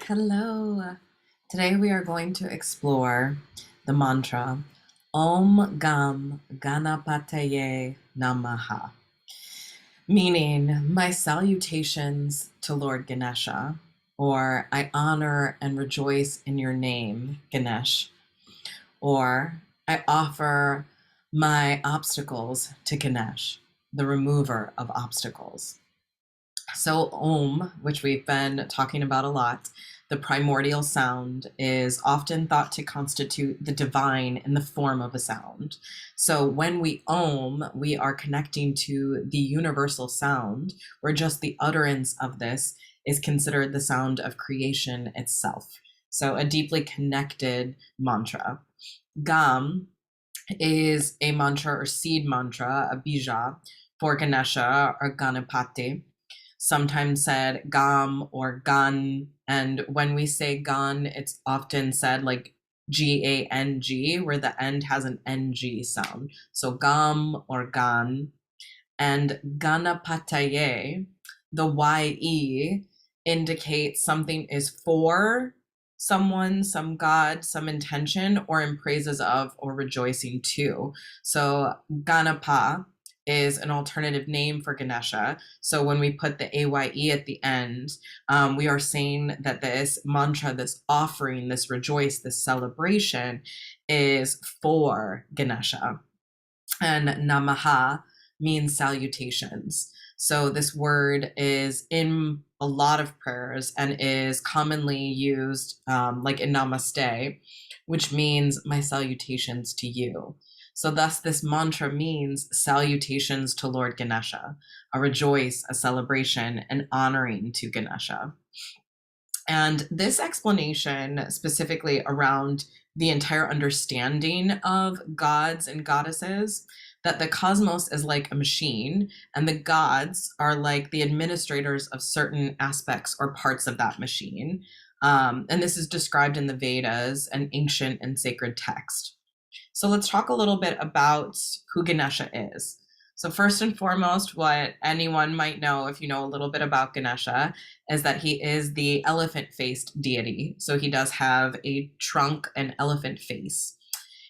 Hello. Today we are going to explore the mantra Om Gam Ganapataye Namaha, meaning my salutations to Lord Ganesha, or I honor and rejoice in your name, Ganesh, or I offer my obstacles to Ganesh, the remover of obstacles. So, Om, which we've been talking about a lot, the primordial sound, is often thought to constitute the divine in the form of a sound. So, when we Om, we are connecting to the universal sound, where just the utterance of this is considered the sound of creation itself. So, a deeply connected mantra. Gam is a mantra or seed mantra, a bija, for Ganesha or Ganapati, sometimes said Gam or Gan. And when we say Gan, it's often said like Gang, where the end has an NG sound. So Gam or Gan. And Ganapataye, the YE, indicates something is for someone, some god, some intention, or in praises of or rejoicing to. So Ganapa is an alternative name for Ganesha. So when we put the AYE at the end, we are saying that this mantra, this offering, this rejoice, this celebration is for Ganesha. And Namaha means salutations. So this word is in a lot of prayers and is commonly used like in namaste, which means my salutations to you. So thus this mantra means salutations to Lord Ganesha, a rejoice, a celebration, an honoring to Ganesha. And this explanation specifically around the entire understanding of gods and goddesses, that the cosmos is like a machine and the gods are like the administrators of certain aspects or parts of that machine. And this is described in the Vedas, an ancient and sacred text. So let's talk a little bit about who Ganesha is. So first and foremost, what anyone might know if you know a little bit about Ganesha is that he is the elephant-faced deity. So he does have a trunk and elephant face.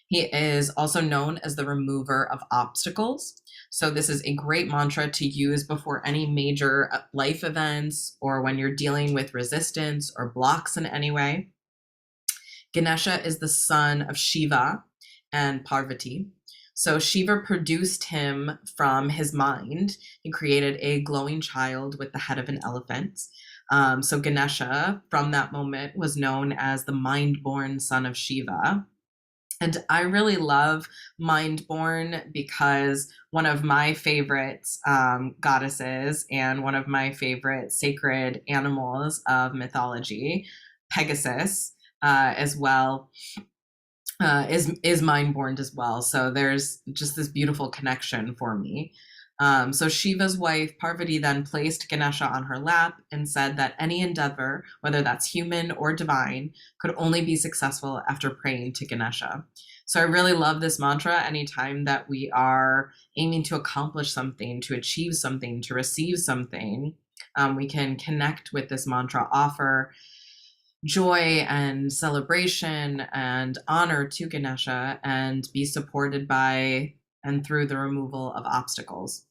He is also known as the remover of obstacles. So this is a great mantra to use before any major life events or when you're dealing with resistance or blocks in any way. Ganesha is the son of Shiva and Parvati. So Shiva produced him from his mind. He created a glowing child with the head of an elephant. So Ganesha, from that moment, was known as the mind-born son of Shiva. And I really love mind-born because one of my favorite goddesses and one of my favorite sacred animals of mythology, Pegasus, as well, is mind-born as well. So there's just this beautiful connection for me. So Shiva's wife, Parvati, then placed Ganesha on her lap and said that any endeavor, whether that's human or divine, could only be successful after praying to Ganesha. So I really love this mantra anytime that we are aiming to accomplish something, to achieve something, to receive something. We can connect with this mantra, offer joy and celebration and honor to Ganesha, and be supported by and through the removal of obstacles.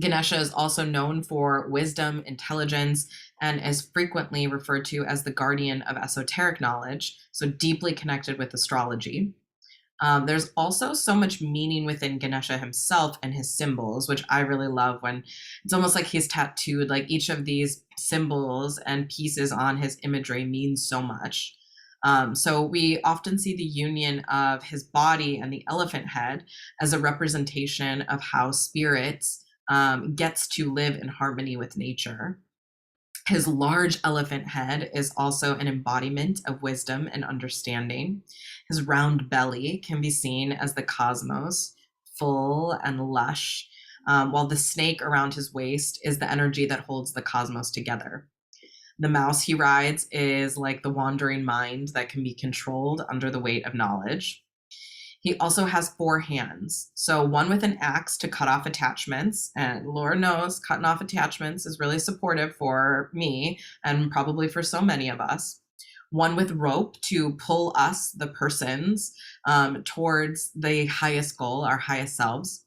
Ganesha is also known for wisdom, intelligence, and is frequently referred to as the guardian of esoteric knowledge, so deeply connected with astrology. There's also so much meaning within Ganesha himself and his symbols, which I really love when it's almost like he's tattooed, like each of these symbols and pieces on his imagery means so much. So we often see the union of his body and the elephant head as a representation of how spirit gets to live in harmony with nature. His large elephant head is also an embodiment of wisdom and understanding. His round belly can be seen as the cosmos, full and lush, while the snake around his waist is the energy that holds the cosmos together. The mouse he rides is like the wandering mind that can be controlled under the weight of knowledge. He also has 4 hands. So one with an axe to cut off attachments, and Lord knows cutting off attachments is really supportive for me and probably for so many of us. One with rope to pull us, the persons, towards the highest goal, our highest selves.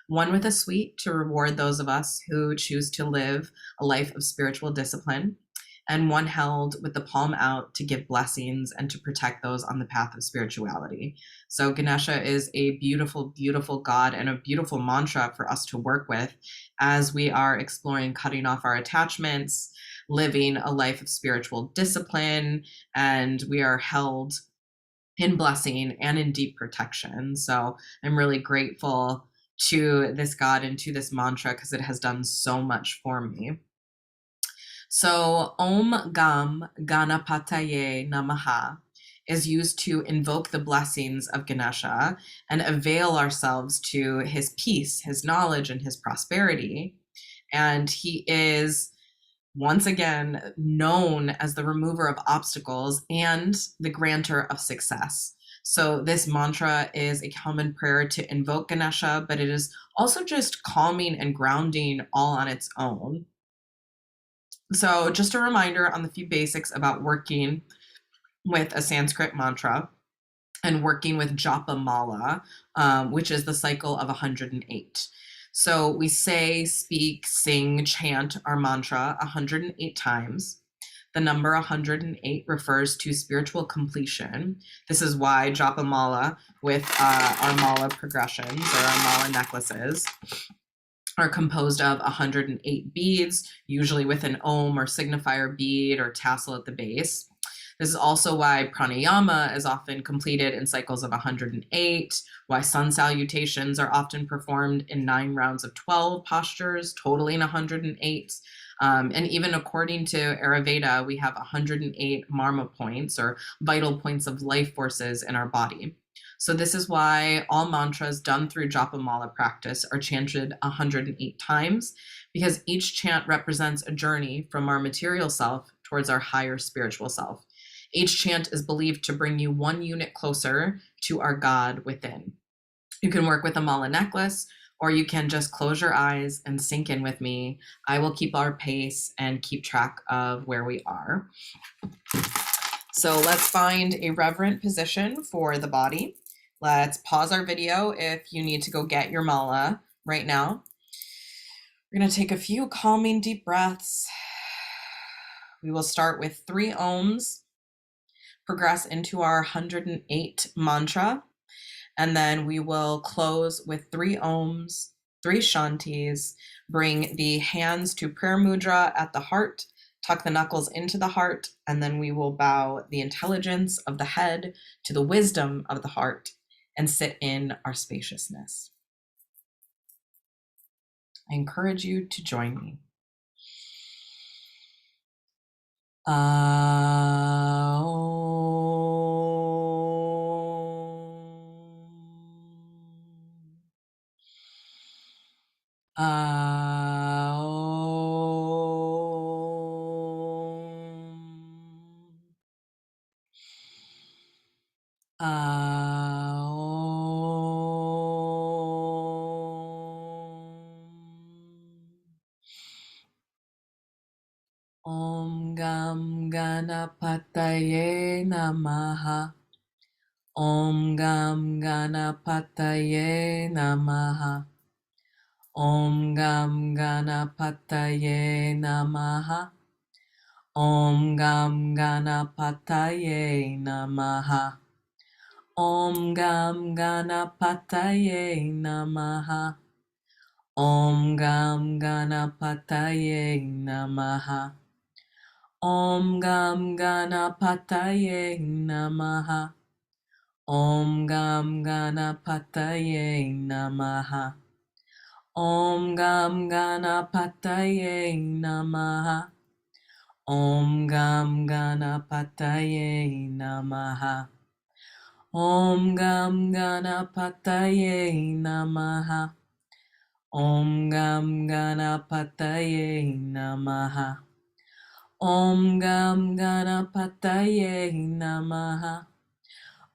One with a sweet to reward those of us who choose to live a life of spiritual discipline, and one held with the palm out to give blessings and to protect those on the path of spirituality. So Ganesha is a beautiful, beautiful god and a beautiful mantra for us to work with as we are exploring cutting off our attachments, living a life of spiritual discipline, and we are held in blessing and in deep protection. So I'm really grateful to this god and to this mantra because it has done so much for me. So Om Gam Ganapataye Namaha is used to invoke the blessings of Ganesha and avail ourselves to his peace, his knowledge, and his prosperity. And he is once again known as the remover of obstacles and the grantor of success. So this mantra is a common prayer to invoke Ganesha, but it is also just calming and grounding all on its own. So just a reminder on the few basics about working with a Sanskrit mantra and working with japa mala, which is the cycle of 108. So we say, speak, sing, chant our mantra 108 times. The number 108 refers to spiritual completion. This is why japa mala with our mala progressions or our mala necklaces are composed of 108 beads, usually with an om or signifier bead or tassel at the base. This is also why pranayama is often completed in cycles of 108, why sun salutations are often performed in 9 rounds of 12 postures, totaling 108. And even according to Ayurveda, we have 108 marma points or vital points of life forces in our body. So this is why all mantras done through japa mala practice are chanted 108 times, because each chant represents a journey from our material self towards our higher spiritual self. Each chant is believed to bring you 1 unit closer to our God within. You can work with a mala necklace, or you can just close your eyes and sink in with me. I will keep our pace and keep track of where we are. So let's find a reverent position for the body. Let's pause our video if you need to go get your mala right now. We're going to take a few calming deep breaths. We will start with 3 ohms, progress into our 108 mantra, and then we will close with 3 ohms, 3 shantis, bring the hands to prayer mudra at the heart, tuck the knuckles into the heart, and then we will bow the intelligence of the head to the wisdom of the heart and sit in our spaciousness. I encourage you to join me. Om Gam Ganapataye Namaha. Om Gam Ganapataye Namaha. Om Gam Ganapataye Namaha. Om Gam Ganapataye Namaha. Om Gam Ganapataye Namaha. Om Gam Ganapataye Namaha. Om Gam Ganapataye Namaha. Om Gam Ganapataye Namaha. Om Gam Ganapataye Namaha. Om Gam Ganapataye Namaha. Om Gam Ganapataye Namaha. Om Gam Ganapataye Namaha. Om Gam Ganapataye Namaha.